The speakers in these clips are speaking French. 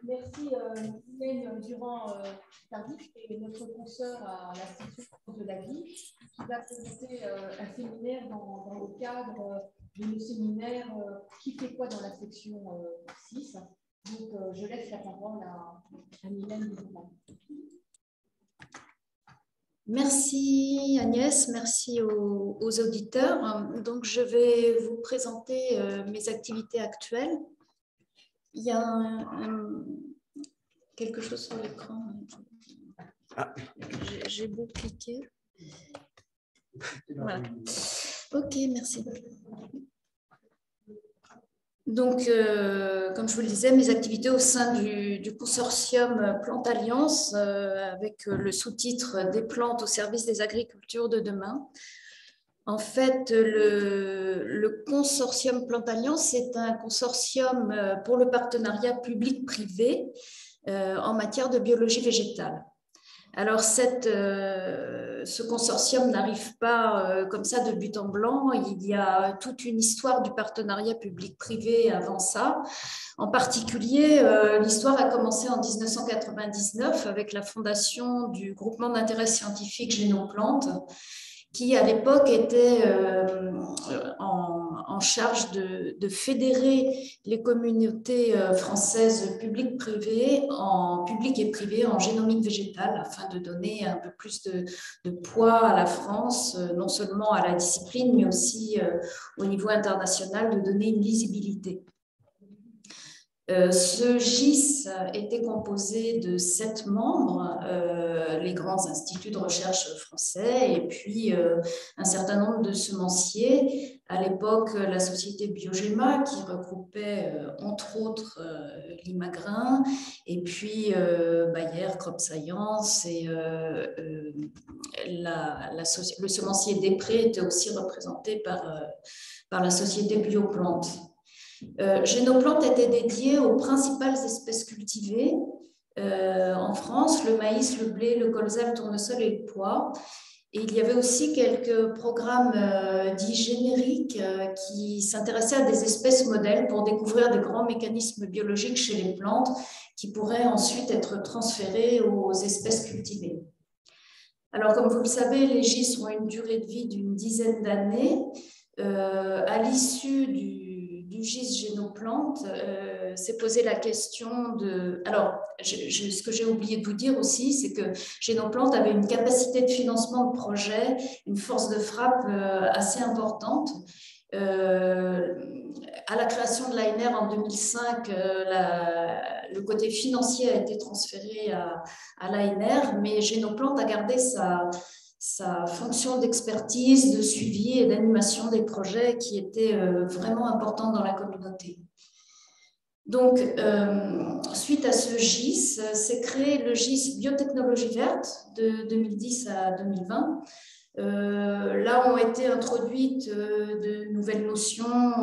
Merci Mylène Durand-Tardif et notre consoeur à l'Institut de la vie qui va présenter un séminaire dans le cadre de nos séminaires qui fait quoi dans la section 6. Donc je laisse la parole à Mylène Durand. Merci Agnès, merci aux auditeurs. Donc je vais vous présenter mes activités actuelles. Il y a quelque chose sur l'écran. J'ai beau cliquer. Voilà. Ok, merci. Donc, comme je vous le disais, mes activités au sein du consortium Plantes Alliance, avec le sous-titre « Des plantes au service des agricultures de demain ». En fait, le consortium Plantes Alliance, c'est un consortium pour le partenariat public-privé en matière de biologie végétale. Alors, ce consortium n'arrive pas comme ça de but en blanc. Il y a toute une histoire du partenariat public-privé avant ça. En particulier, l'histoire a commencé en 1999 avec la fondation du groupement d'intérêt scientifique Génoplantes, qui à l'époque était en charge de fédérer les communautés françaises publiques et privées en génomique végétale afin de donner un peu plus de poids à la France, non seulement à la discipline, mais aussi au niveau international, de donner une lisibilité. Ce GIS était composé de 7 membres, les grands instituts de recherche français et puis un certain nombre de semenciers. À l'époque, la société Biogéma qui regroupait entre autres Limagrain et puis Bayer, Crop Science et le semencier Després était aussi représenté par la société Bioplantes. Génoplantes était dédié aux principales espèces cultivées en France, le maïs, le blé, le colza, le tournesol et le pois. Et il y avait aussi quelques programmes dits génériques qui s'intéressaient à des espèces modèles pour découvrir des grands mécanismes biologiques chez les plantes qui pourraient ensuite être transférés aux espèces cultivées. Alors, comme vous le savez, les GIS ont une durée de vie d'une dizaine d'années. À l'issue du GIS Génoplantes, s'est posé la question de... Alors, ce que j'ai oublié de vous dire aussi, c'est que Génoplantes avait une capacité de financement de projet, une force de frappe assez importante. À la création de l'ANR en 2005, le côté financier a été transféré à l'ANR, mais Génoplantes a gardé sa fonction d'expertise, de suivi et d'animation des projets qui était vraiment importante dans la communauté. Donc, suite à ce GIS, s'est créé le GIS Biotechnologie verte de 2010 à 2020. Là ont été introduites de nouvelles notions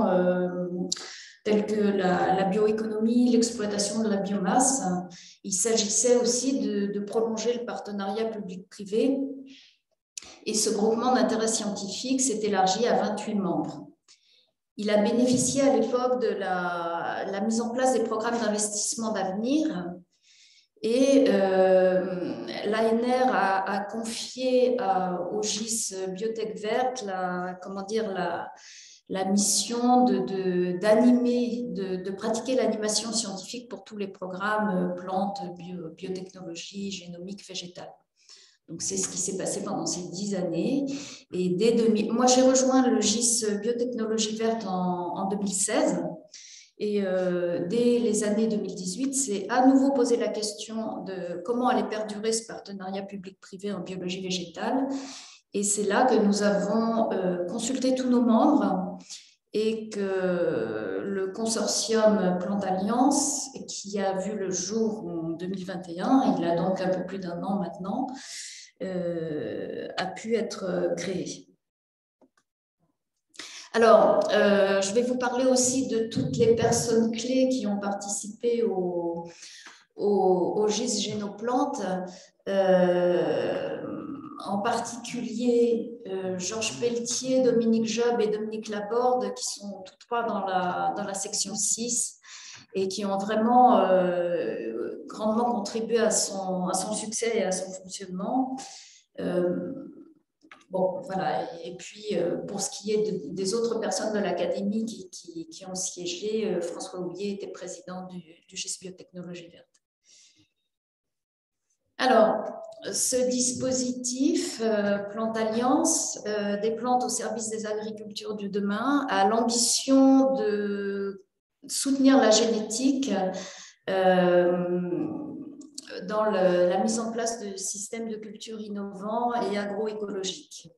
telles que la bioéconomie, l'exploitation de la biomasse. Il s'agissait aussi de prolonger le partenariat public-privé. Et ce groupement d'intérêt scientifique s'est élargi à 28 membres. Il a bénéficié à l'époque de la mise en place des programmes d'investissement d'avenir et l'ANR a confié au GIS Biotech Verte la mission d'animer, de pratiquer l'animation scientifique pour tous les programmes plantes, biotechnologie, génomique, végétale. Donc, c'est ce qui s'est passé pendant ces 10 années. Et dès 2000, moi, j'ai rejoint le GIS Biotechnologie verte en 2016. Et dès les années 2018, c'est à nouveau posé la question de comment allait perdurer ce partenariat public-privé en biologie végétale. Et c'est là que nous avons consulté tous nos membres et que le consortium Plantes Alliance, qui a vu le jour en 2021, il a donc un peu plus d'1 an maintenant, a pu être créé. Alors, je vais vous parler aussi de toutes les personnes clés qui ont participé au GIS Génoplantes. en particulier Georges Pelletier, Dominique Job et Dominique Laborde, qui sont tous trois dans la section 6 et qui ont vraiment grandement contribué à son succès et à son fonctionnement. Bon, voilà. Et puis, pour ce qui est des autres personnes de l'académie qui ont siégé, François Houillet était président du GIS Biotechnologie Verte. Alors, ce dispositif Plantes Alliance, des plantes au service des agricultures du demain, a l'ambition de soutenir la génétique dans la mise en place de systèmes de culture innovants et agroécologiques.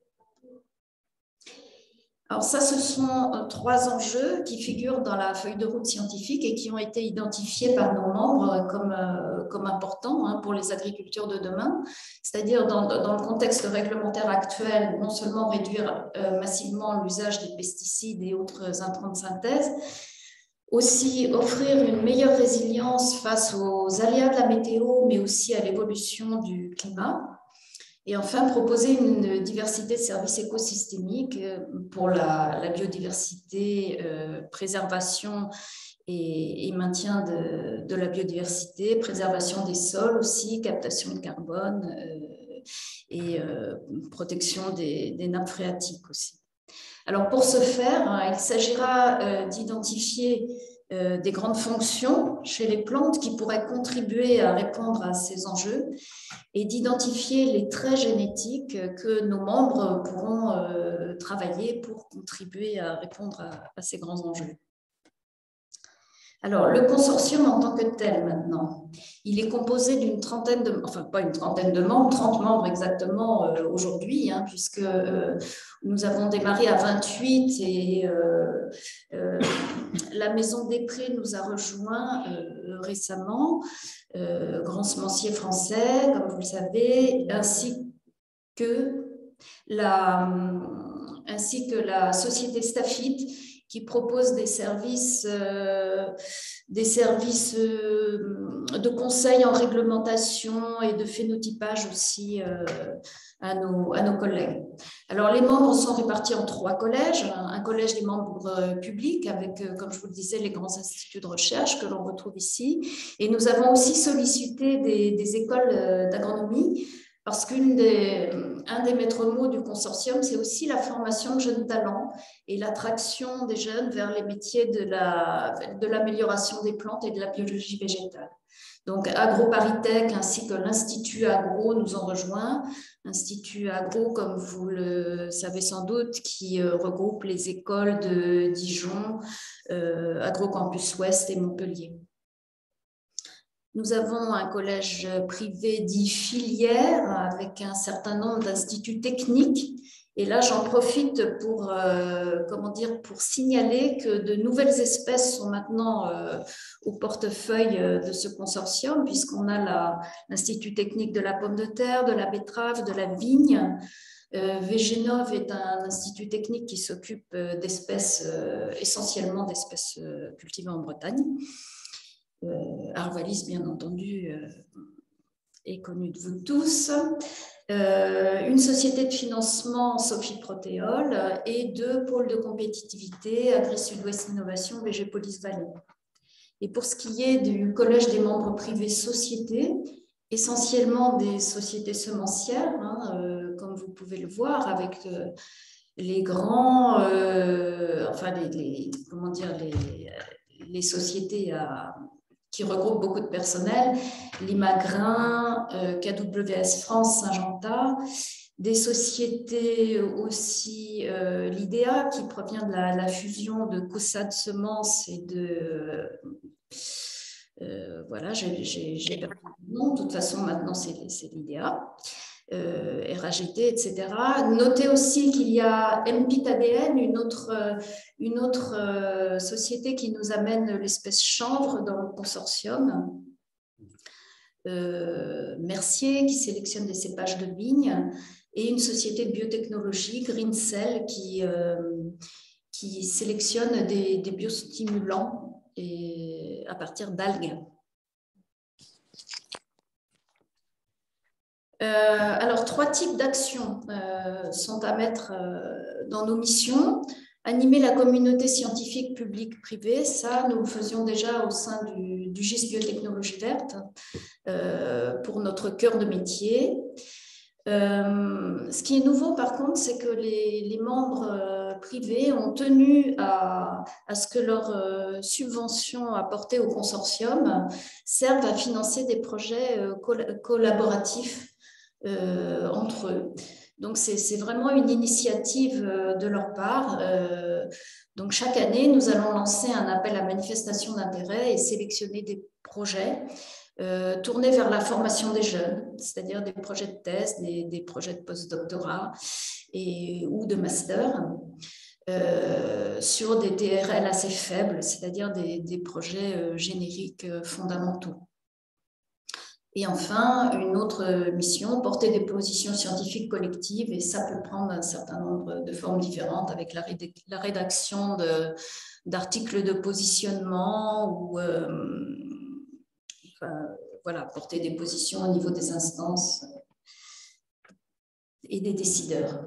Alors ça, ce sont 3 enjeux qui figurent dans la feuille de route scientifique et qui ont été identifiés par nos membres comme importants pour les agricultures de demain, c'est-à-dire dans le contexte réglementaire actuel, non seulement réduire massivement l'usage des pesticides et autres intrants de synthèse, aussi offrir une meilleure résilience face aux aléas de la météo, mais aussi à l'évolution du climat. Et enfin, proposer une diversité de services écosystémiques pour la biodiversité, préservation et maintien de la biodiversité, préservation des sols aussi, captation de carbone et protection des nappes phréatiques aussi. Alors, pour ce faire, il s'agira d'identifier des grandes fonctions chez les plantes qui pourraient contribuer à répondre à ces enjeux et d'identifier les traits génétiques que nos membres pourront travailler pour contribuer à répondre à ces grands enjeux. Alors, le consortium en tant que tel maintenant, il est composé d'une trentaine de, enfin pas une trentaine de membres, 30 membres exactement aujourd'hui, puisque nous avons démarré à 28 et la Maison des Prés nous a rejoints récemment, grand semencier français, comme vous le savez, ainsi que la société Staffit, qui propose des services de conseil en réglementation et de phénotypage aussi à nos collègues. Alors, les membres sont répartis en 3 collèges. Un collège des membres publics avec, comme je vous le disais, les grands instituts de recherche que l'on retrouve ici. Et nous avons aussi sollicité des écoles d'agronomie parce qu'un des maîtres mots du consortium, c'est aussi la formation de jeunes talents et l'attraction des jeunes vers les métiers de l'amélioration des plantes et de la biologie végétale. Donc, AgroParisTech ainsi que l'Institut Agro nous ont rejoints. Institut Agro, comme vous le savez sans doute, qui regroupe les écoles de Dijon, AgroCampus Ouest et Montpellier. Nous avons un collège privé dit filière avec un certain nombre d'instituts techniques. Et là, j'en profite pour signaler que de nouvelles espèces sont maintenant au portefeuille de ce consortium, puisqu'on a l'Institut technique de la pomme de terre, de la betterave, de la vigne. Végenov est un institut technique qui s'occupe d'espèces, essentiellement d'espèces cultivées en Bretagne. Arvalis, bien entendu, est connu de vous tous. Une société de financement, Sophie Protéol, et 2 pôles de compétitivité, Agri-Sud-Ouest Innovation, Végépolis Vallée. Et pour ce qui est du collège des membres privés sociétés, essentiellement des sociétés semencières, comme vous pouvez le voir, avec les grands, les sociétés qui regroupent beaucoup de personnel, Limagrin, KWS France, Syngenta, des sociétés aussi, l'IDEA, qui provient de la fusion de Caussade Semences et de... voilà, j'ai perdu le nom, de toute façon, maintenant, c'est l'IDEA. RAGT, etc. Notez aussi qu'il y a MPIT ADN, une autre société qui nous amène l'espèce chanvre dans le consortium. Mercier, qui sélectionne des cépages de vigne, et une société de biotechnologie, Greencell, qui sélectionne des biostimulants à partir d'algues. Alors, 3 types d'actions sont à mettre dans nos missions. Animer la communauté scientifique publique-privée, ça, nous le faisions déjà au sein du GIS Biotechnologie Verte pour notre cœur de métier. Ce qui est nouveau, par contre, c'est que les membres privés ont tenu à ce que leurs subventions apportées au consortium servent à financer des projets collaboratifs entre eux. Donc, c'est vraiment une initiative de leur part. Donc, chaque année, nous allons lancer un appel à manifestation d'intérêt et sélectionner des projets tournés vers la formation des jeunes, c'est-à-dire des projets de thèse, des projets de postdoctorat ou de master, sur des TRL assez faibles, c'est-à-dire des projets génériques fondamentaux. Et enfin, une autre mission, porter des positions scientifiques collectives, et ça peut prendre un certain nombre de formes différentes avec la rédaction d'articles de positionnement ou voilà, porter des positions au niveau des instances et des décideurs.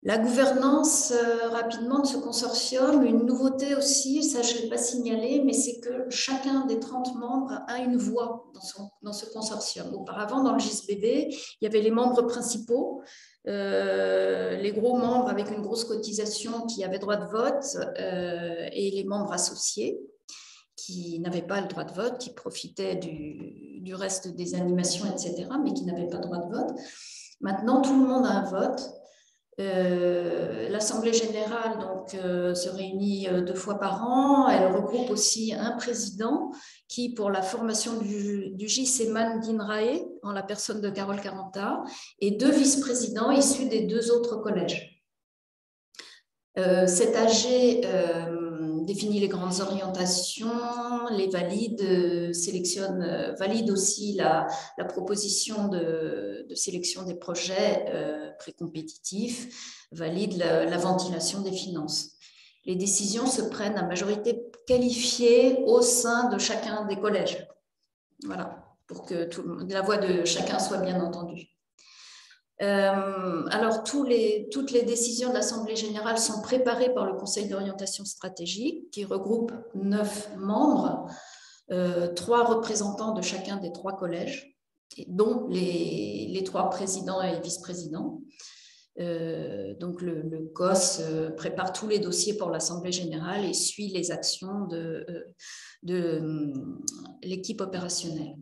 La gouvernance, rapidement, de ce consortium, une nouveauté aussi, ça je ne l'ai pas signalé, mais c'est que chacun des 30 membres a une voix dans ce consortium. Auparavant, dans le GISBB, il y avait les membres principaux, les gros membres avec une grosse cotisation qui avaient droit de vote et les membres associés qui n'avaient pas le droit de vote, qui profitaient du reste des animations, etc., mais qui n'avaient pas le droit de vote. Maintenant, tout le monde a un vote. L'Assemblée générale donc, se réunit 2 fois par an. Elle regroupe aussi un président qui, pour la formation du GIS, est Mandine Rae, en la personne de Carole Caranta, et 2 vice-présidents issus des 2 autres collèges. Cet AG définit les grandes orientations, les valide, valide aussi la proposition de sélection des projets précompétitifs, valide la ventilation des finances. Les décisions se prennent à majorité qualifiée au sein de chacun des collèges. Voilà, pour que la voix de chacun soit bien entendue. Alors, toutes les décisions de l'Assemblée générale sont préparées par le Conseil d'orientation stratégique qui regroupe 9 membres, 3 représentants de chacun des 3 collèges, dont les 3 présidents et vice-présidents. Donc, le COS prépare tous les dossiers pour l'Assemblée générale et suit les actions de l'équipe opérationnelle.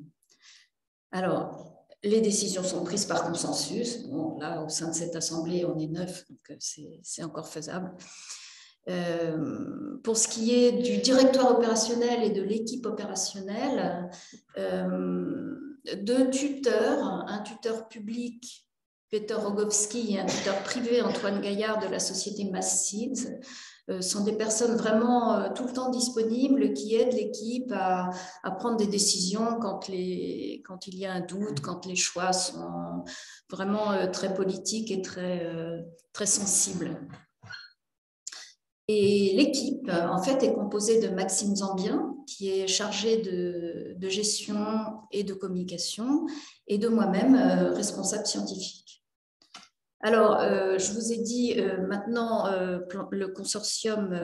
Alors, les décisions sont prises par consensus. Bon, là, au sein de cette assemblée, on est 9, donc c'est encore faisable. Pour ce qui est du directoire opérationnel et de l'équipe opérationnelle, 2 tuteurs, un tuteur public, Peter Rogowski, et un tuteur privé, Antoine Gaillard, de la société Massids, sont des personnes vraiment tout le temps disponibles qui aident l'équipe à prendre des décisions quand il y a un doute, quand les choix sont vraiment très politiques et très sensibles. Et l'équipe, en fait, est composée de Maxime Zambien, qui est chargé de gestion et de communication, et de moi-même, responsable scientifique. Alors, je vous ai dit, maintenant, le consortium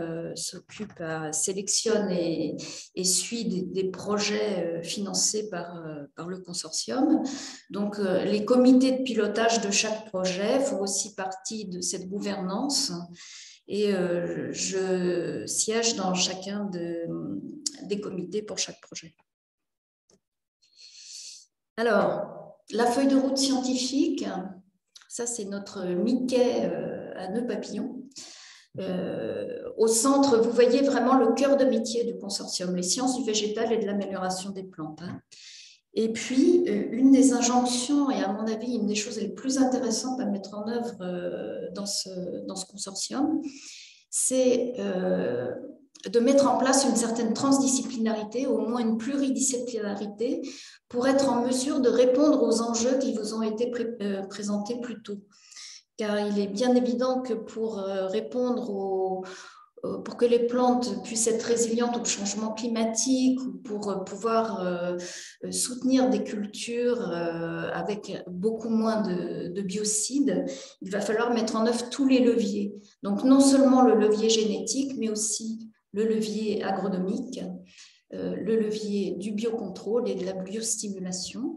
sélectionne et suit des projets financés par le consortium. Donc, les comités de pilotage de chaque projet font aussi partie de cette gouvernance et je siège dans chacun des comités pour chaque projet. Alors, la feuille de route scientifique. Ça, c'est notre Mickey à nœud papillon. Au centre, vous voyez vraiment le cœur de métier du consortium, les sciences du végétal et de l'amélioration des plantes. Et puis, une des injonctions, et à mon avis, une des choses les plus intéressantes à mettre en œuvre dans ce consortium, c'est de mettre en place une certaine transdisciplinarité, au moins une pluridisciplinarité, pour être en mesure de répondre aux enjeux qui vous ont été présentés plus tôt. Car il est bien évident que pour répondre pour que les plantes puissent être résilientes au changement climatique ou pour pouvoir soutenir des cultures avec beaucoup moins de biocides, il va falloir mettre en œuvre tous les leviers. Donc non seulement le levier génétique, mais aussi le levier agronomique, le levier du biocontrôle et de la biostimulation.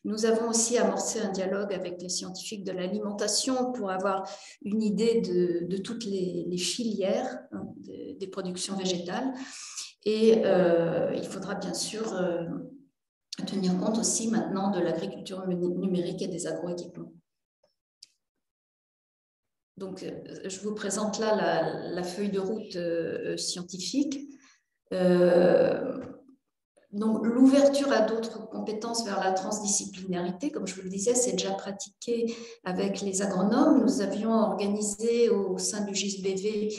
Nous avons aussi amorcé un dialogue avec les scientifiques de l'alimentation pour avoir une idée de toutes les filières des productions végétales. Et il faudra bien sûr tenir compte aussi maintenant de l'agriculture numérique et des agroéquipements. Donc, je vous présente là la feuille de route scientifique. Donc, l'ouverture à d'autres compétences vers la transdisciplinarité, comme je vous le disais, c'est déjà pratiqué avec les agronomes. Nous avions organisé au sein du GISBV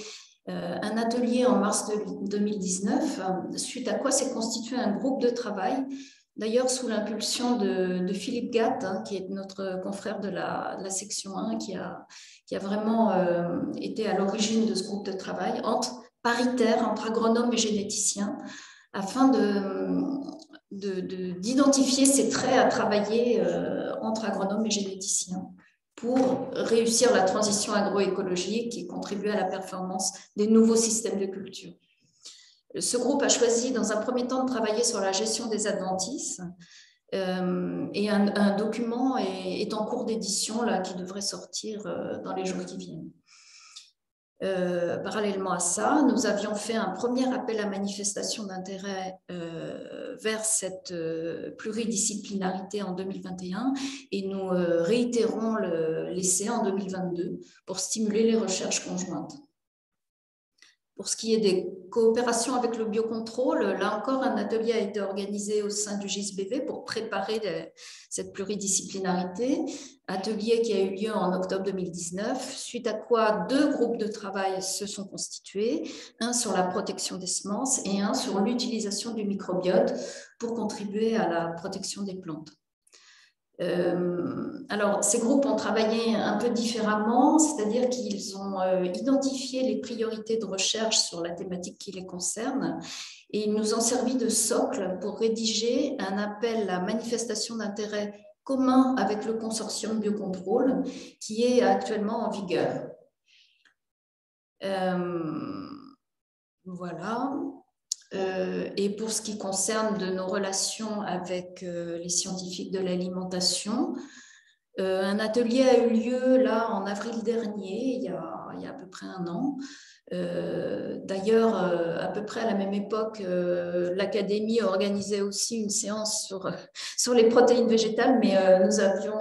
un atelier en mars 2019, suite à quoi s'est constitué un groupe de travail, d'ailleurs sous l'impulsion de Philippe Gatt, qui est notre confrère de la section 1, qui a vraiment été à l'origine de ce groupe de travail paritaire entre agronomes et généticiens, afin d'identifier ces traits à travailler entre agronomes et généticiens pour réussir la transition agroécologique et contribuer à la performance des nouveaux systèmes de culture. Ce groupe a choisi dans un premier temps de travailler sur la gestion des adventices et un document est en cours d'édition qui devrait sortir dans les jours qui viennent. Parallèlement à ça, nous avions fait un premier appel à manifestation d'intérêt vers cette pluridisciplinarité en 2021 et nous réitérons l'essai en 2022 pour stimuler les recherches conjointes. Pour ce qui est des coopérations avec le biocontrôle, là encore, un atelier a été organisé au sein du GISBV pour préparer cette pluridisciplinarité. Atelier qui a eu lieu en octobre 2019, suite à quoi 2 groupes de travail se sont constitués, un sur la protection des semences et un sur l'utilisation du microbiote pour contribuer à la protection des plantes. Alors, ces groupes ont travaillé un peu différemment, c'est-à-dire qu'ils ont identifié les priorités de recherche sur la thématique qui les concerne et ils nous ont servi de socle pour rédiger un appel à manifestation d'intérêt commun avec le consortium Biocontrôle qui est actuellement en vigueur. Voilà. Et pour ce qui concerne de nos relations avec les scientifiques de l'alimentation, un atelier a eu lieu là en avril dernier, il y a à peu près un an. D'ailleurs, à peu près à la même époque, l'Académie organisait aussi une séance sur les protéines végétales, mais nous avions,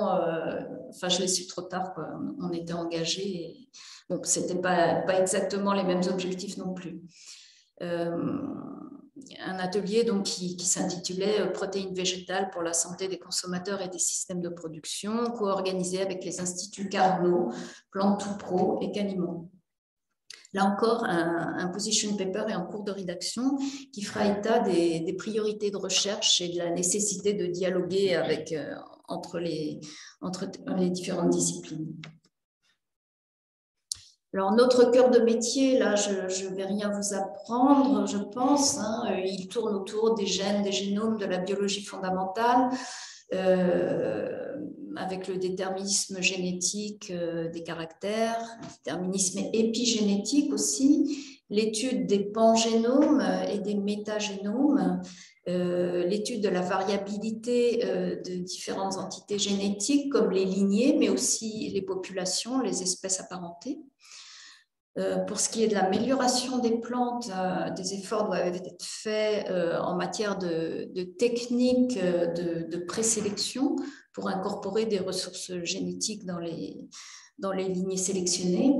enfin je l'ai su trop tard, quoi. On était engagés, et, bon, ce n'était pas exactement les mêmes objectifs non plus. Un atelier donc, qui s'intitulait « Protéines végétales pour la santé des consommateurs et des systèmes de production », co-organisé avec les instituts Carnot, Plante Tout Pro et Canimont. Là encore, un position paper est en cours de rédaction qui fera état des priorités de recherche et de la nécessité de dialoguer entre les différentes disciplines. Alors, notre cœur de métier, là, je ne vais rien vous apprendre, je pense. Il tourne autour des gènes, des génomes, de la biologie fondamentale, avec le déterminisme génétique des caractères, le déterminisme épigénétique aussi, l'étude des pangénomes et des métagénomes, l'étude de la variabilité de différentes entités génétiques comme les lignées, mais aussi les populations, les espèces apparentées. Pour ce qui est de l'amélioration des plantes, des efforts doivent être faits en matière de techniques de présélection pour incorporer des ressources génétiques dans les lignées sélectionnées.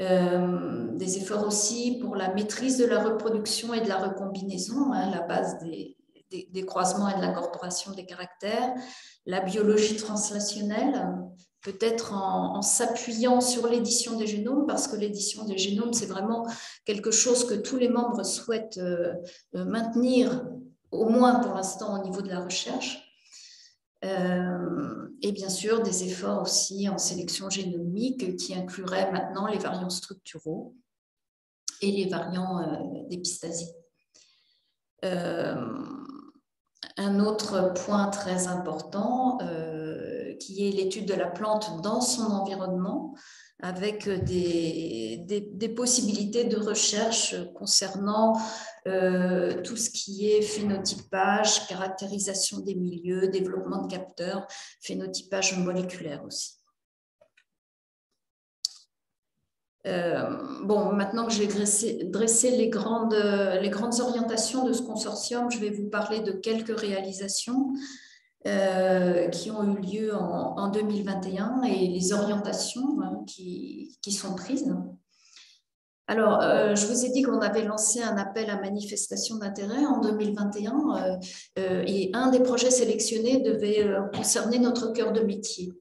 Des efforts aussi pour la maîtrise de la reproduction et de la recombinaison, la base des croisements et de l'incorporation des caractères, la biologie translationnelle, peut-être en s'appuyant sur l'édition des génomes, parce que l'édition des génomes, c'est vraiment quelque chose que tous les membres souhaitent maintenir, au moins pour l'instant au niveau de la recherche. Et bien sûr, des efforts aussi en sélection génomique qui incluraient maintenant les variants structuraux. et les variants d'épistasie. Un autre point très important qui est l'étude de la plante dans son environnement, avec des possibilités de recherche concernant tout ce qui est phénotypage, caractérisation des milieux, développement de capteurs, phénotypage moléculaire aussi. Bon, maintenant que j'ai dressé les grandes orientations de ce consortium, je vais vous parler de quelques réalisations qui ont eu lieu en 2021 et les orientations qui sont prises. Alors, je vous ai dit qu'on avait lancé un appel à manifestation d'intérêt en 2021 et un des projets sélectionnés devait concerner notre cœur de métier.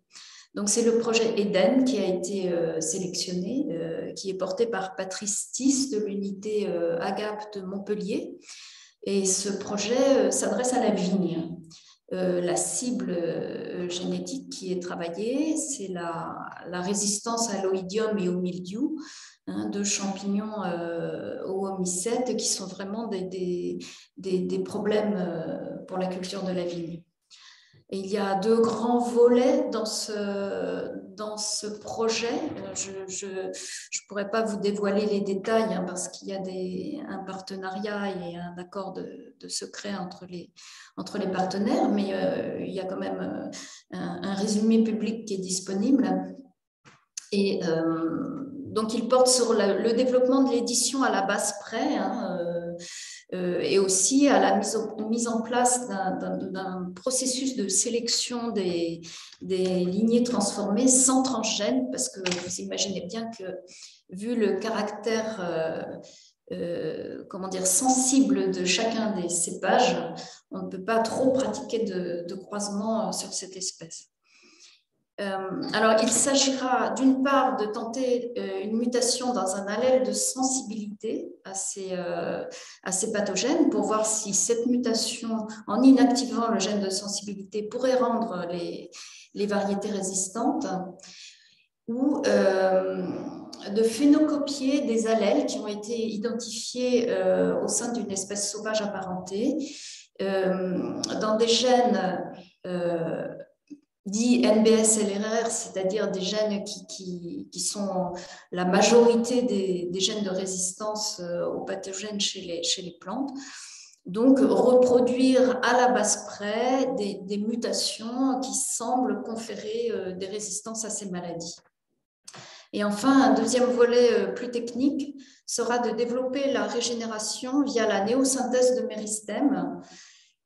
Donc, c'est le projet Eden qui a été sélectionné, qui est porté par Patrice Tisse de l'unité AGAP de Montpellier. Et ce projet s'adresse à la vigne. La cible génétique qui est travaillée, c'est la résistance à l'oïdium et au mildiou, de champignons oomycètes qui sont vraiment des problèmes pour la culture de la vigne. Et il y a deux grands volets dans ce projet. Je ne pourrais pas vous dévoiler les détails parce qu'il y a un partenariat et un accord de secret entre les partenaires, mais il y a quand même un résumé public qui est disponible. Et donc, il porte sur le développement de l'édition à la base près, et aussi à la mise en place d'un processus de sélection des lignées transformées sans transgène, parce que vous imaginez bien que, vu le caractère sensible de chacun des cépages, on ne peut pas trop pratiquer de croisement sur cette espèce. Alors, il s'agira d'une part de tenter une mutation dans un allèle de sensibilité à ces pathogènes pour voir si cette mutation, en inactivant le gène de sensibilité, pourrait rendre les variétés résistantes, ou de phénocopier des allèles qui ont été identifiés au sein d'une espèce sauvage apparentée dans des gènes dits NBS-LRR, c'est-à-dire des gènes qui sont la majorité des gènes de résistance aux pathogènes chez les plantes. Donc, reproduire à la base près des mutations qui semblent conférer des résistances à ces maladies. Et enfin, un deuxième volet plus technique sera de développer la régénération via la néosynthèse de méristème,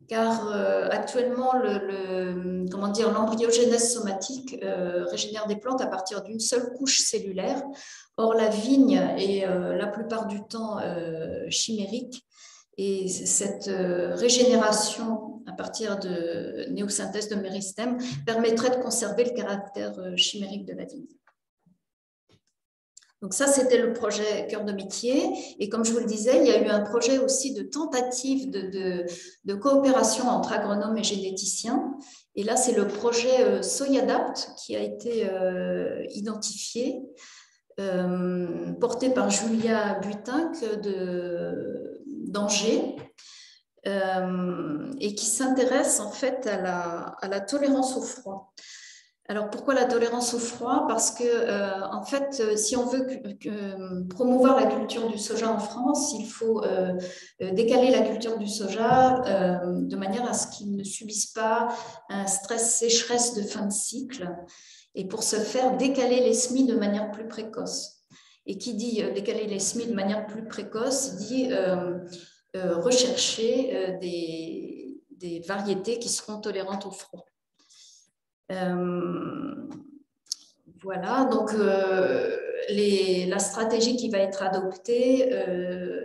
car actuellement, l'embryogénèse somatique régénère des plantes à partir d'une seule couche cellulaire. Or, la vigne est la plupart du temps chimérique, et cette régénération à partir de néosynthèse de méristème permettrait de conserver le caractère chimérique de la vigne. Donc ça, c'était le projet Cœur de métier. Et comme je vous le disais, il y a eu un projet aussi de tentative de coopération entre agronomes et généticiens. Et là, c'est le projet Soyadapt qui a été identifié, porté par Julia Butinck d'Angers, et qui s'intéresse en fait à la tolérance au froid. Alors, pourquoi la tolérance au froid? Parce que, en fait, si on veut promouvoir la culture du soja en France, il faut décaler la culture du soja de manière à ce qu'il ne subisse pas un stress sécheresse de fin de cycle. Et pour ce faire, décaler les semis de manière plus précoce. Et qui dit décaler les semis de manière plus précoce dit rechercher des variétés qui seront tolérantes au froid. Voilà, donc la stratégie qui va être adoptée,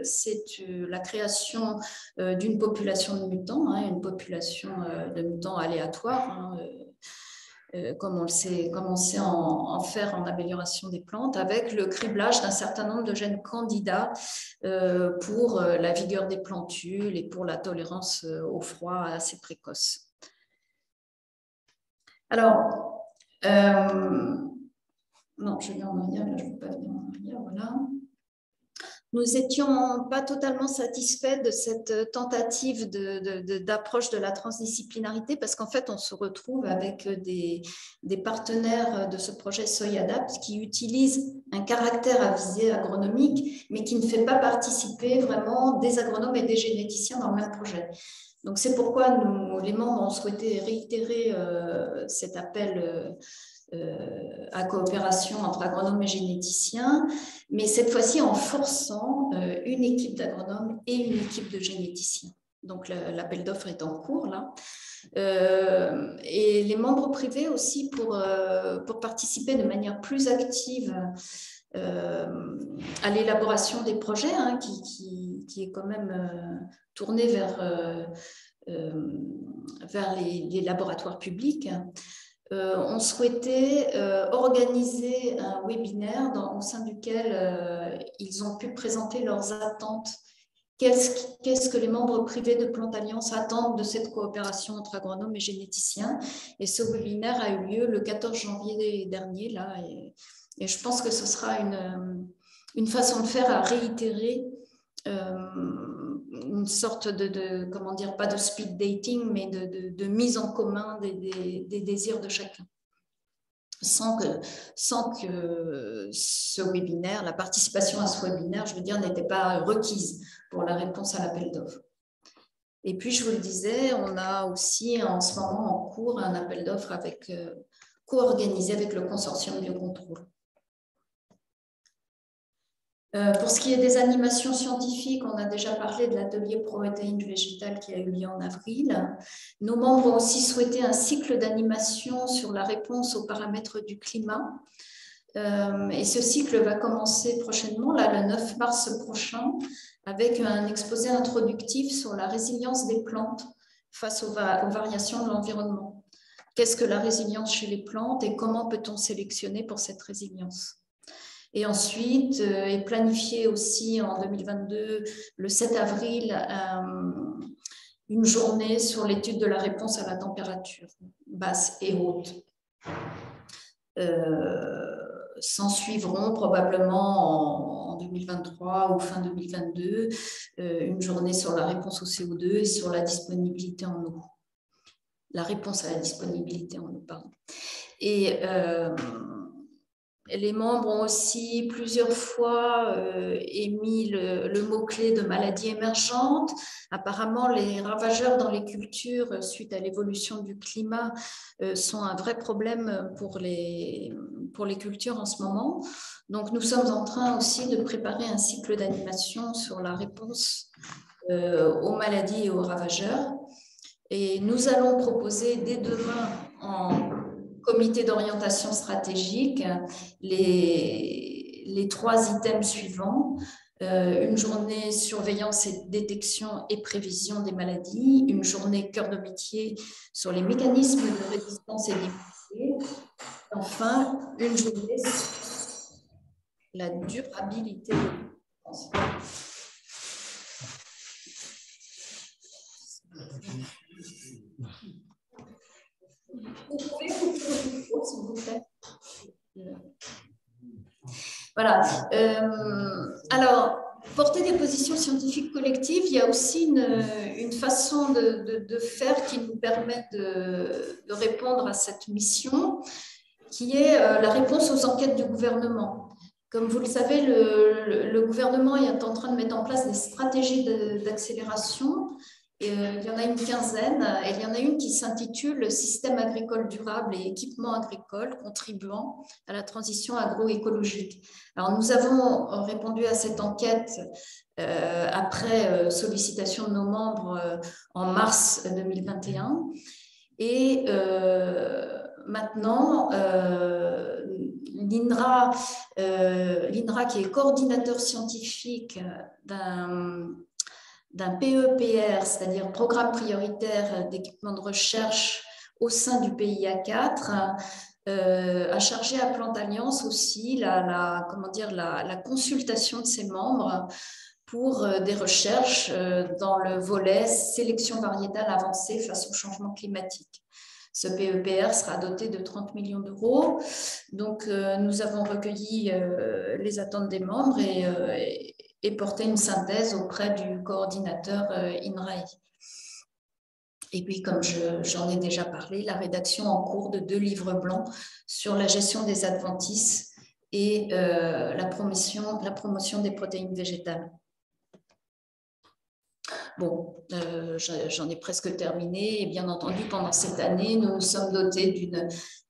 c'est la création d'une population de mutants, une population de mutants aléatoires, comme on sait en faire en amélioration des plantes, avec le criblage d'un certain nombre de gènes candidats pour la vigueur des plantules et pour la tolérance au froid assez précoce. Alors, non, je vais en arrière, là je ne veux pas venir en arrière, voilà. nous n'étions pas totalement satisfaits de cette tentative d'approche de la transdisciplinarité parce qu'en fait, on se retrouve avec des partenaires de ce projet SoyAdapt qui utilisent un caractère à visée agronomique, mais qui ne fait pas participer vraiment des agronomes et des généticiens dans le même projet. Donc, c'est pourquoi nous, les membres, ont souhaité réitérer cet appel à coopération entre agronomes et généticiens, mais cette fois-ci en forçant une équipe d'agronomes et une équipe de généticiens. Donc, l'appel d'offres est en cours, là. Et les membres privés aussi pour participer de manière plus active à l'élaboration des projets, hein, qui est quand même tourné vers les laboratoires publics. On souhaitait organiser un webinaire au sein duquel ils ont pu présenter leurs attentes. Qu'est-ce que les membres privés de Plante Alliance attendent de cette coopération entre agronomes et généticiens? Et ce webinaire a eu lieu le 14 janvier dernier, là, et je pense que ce sera une façon de faire à réitérer une sorte comment dire, pas de speed dating, mais de mise en commun des désirs de chacun. Sans que ce webinaire, la participation à ce webinaire, je veux dire, n'était pas requise pour la réponse à l'appel d'offres. Et puis, je vous le disais, on a aussi en ce moment en cours un appel d'offres co-organisé avec le consortium Biocontrôle. Pour ce qui est des animations scientifiques, on a déjà parlé de l'atelier protéines végétales qui a eu lieu en avril. Nos membres ont aussi souhaité un cycle d'animation sur la réponse aux paramètres du climat. Et ce cycle va commencer prochainement, là, le 9 mars prochain, avec un exposé introductif sur la résilience des plantes face aux variations de l'environnement. Qu'est-ce que la résilience chez les plantes et comment peut-on sélectionner pour cette résilience? Et ensuite, est planifié aussi en 2022, le 7 avril, une journée sur l'étude de la réponse à la température basse et haute. S'en suivront probablement en 2023 ou fin 2022, une journée sur la réponse au CO2 et sur la disponibilité en eau. La réponse à la disponibilité en eau, pardon. Et les membres ont aussi plusieurs fois émis le mot-clé de maladies émergentes. Apparemment, les ravageurs dans les cultures, suite à l'évolution du climat, sont un vrai problème pour les cultures en ce moment. Donc, nous sommes en train aussi de préparer un cycle d'animation sur la réponse aux maladies et aux ravageurs. Et nous allons proposer dès demain en comité d'orientation stratégique, les 3 items suivants. Une journée surveillance et détection et prévision des maladies, une journée cœur de métier sur les mécanismes de résistance et d'immunité. Enfin, une journée sur la durabilité de l'immunité. Vous pouvez couper le micro, s'il vous plaît. Voilà. Alors, porter des positions scientifiques collectives, il y a aussi une façon de faire qui nous permet de répondre à cette mission, qui est la réponse aux enquêtes du gouvernement. Comme vous le savez, le gouvernement est en train de mettre en place des stratégies d'accélération. Il y en a une quinzaine, et il y en a une qui s'intitule « Système agricole durable et équipement agricole contribuant à la transition agroécologique ». Alors, nous avons répondu à cette enquête après sollicitation de nos membres en mars 2021. Et maintenant, l'INRA, qui est coordinateur scientifique d'un PEPR, c'est-à-dire Programme prioritaire d'équipement de recherche au sein du PIA4, a chargé à Plante Alliance aussi la consultation de ses membres pour des recherches dans le volet sélection variétale avancée face au changement climatique. Ce PEPR sera doté de 30 millions d'euros. Donc, nous avons recueilli les attentes des membres et et porter une synthèse auprès du coordinateur INRAE. Et puis, comme j'en ai déjà parlé, la rédaction en cours de 2 livres blancs sur la gestion des adventices et la promotion des protéines végétales. Bon, j'en ai presque terminé et bien entendu, pendant cette année, nous nous sommes dotés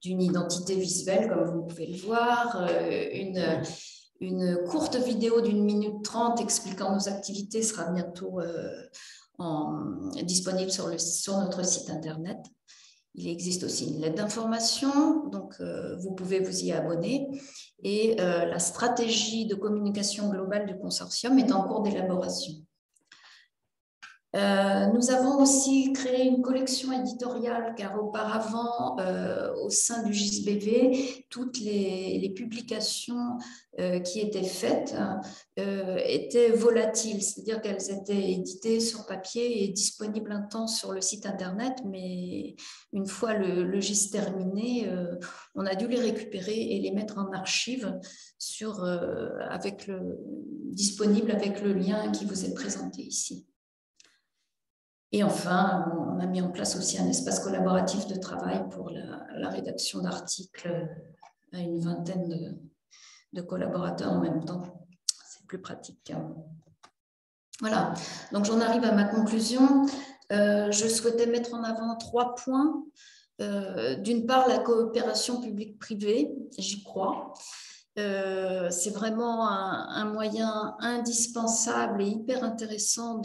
d'une identité visuelle, comme vous pouvez le voir, une courte vidéo d'1 minute 30 expliquant nos activités sera bientôt disponible sur notre site internet. Il existe aussi une lettre d'information, donc vous pouvez vous y abonner. Et la stratégie de communication globale du consortium est en cours d'élaboration. Nous avons aussi créé une collection éditoriale, car auparavant, au sein du JSBV, toutes les publications qui étaient faites étaient volatiles, c'est-à-dire qu'elles étaient éditées sur papier et disponibles un temps sur le site internet, mais une fois le JIS terminé, on a dû les récupérer et les mettre en archive disponible avec le lien qui vous est présenté ici. Et enfin, on a mis en place aussi un espace collaboratif de travail pour la rédaction d'articles à une vingtaine de collaborateurs en même temps. C'est plus pratique. Voilà, donc j'en arrive à ma conclusion. Je souhaitais mettre en avant 3 points. D'une part, la coopération publique-privée, j'y crois. C'est vraiment un moyen indispensable et hyper intéressant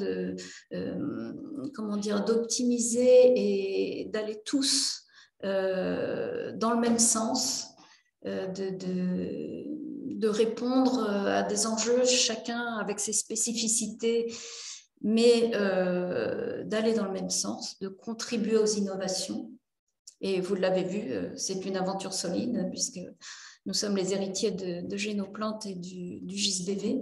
d'optimiser et d'aller tous dans le même sens, de répondre à des enjeux, chacun avec ses spécificités, mais d'aller dans le même sens, de contribuer aux innovations. Et vous l'avez vu, c'est une aventure solide puisque nous sommes les héritiers de Génoplante et du JSBV.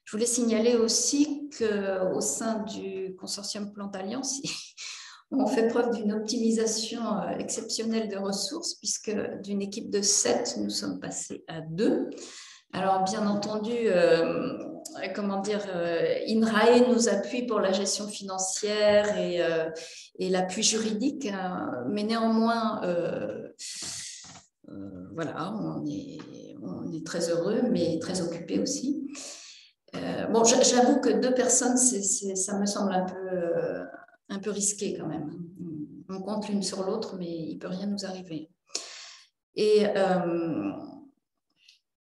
Je voulais signaler aussi qu'au sein du consortium Plante Alliance, on fait preuve d'une optimisation exceptionnelle de ressources, puisque d'une équipe de 7, nous sommes passés à 2. Alors, bien entendu, INRAE nous appuie pour la gestion financière et l'appui juridique, mais néanmoins, voilà, on est très heureux, mais très occupés aussi. Bon, j'avoue que 2 personnes, ça me semble un peu risqué quand même. On compte l'une sur l'autre, mais il ne peut rien nous arriver. Et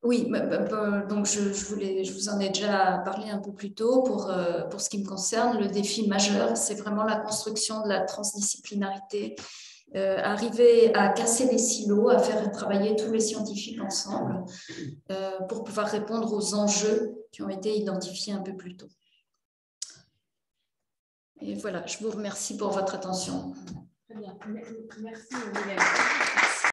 oui, donc je vous en ai déjà parlé un peu plus tôt. Pour ce qui me concerne, le défi majeur, c'est vraiment la construction de la transdisciplinarité, arriver à casser les silos, à faire travailler tous les scientifiques ensemble pour pouvoir répondre aux enjeux qui ont été identifiés un peu plus tôt. Et voilà, je vous remercie pour votre attention. Très bien. Merci, Mélanie.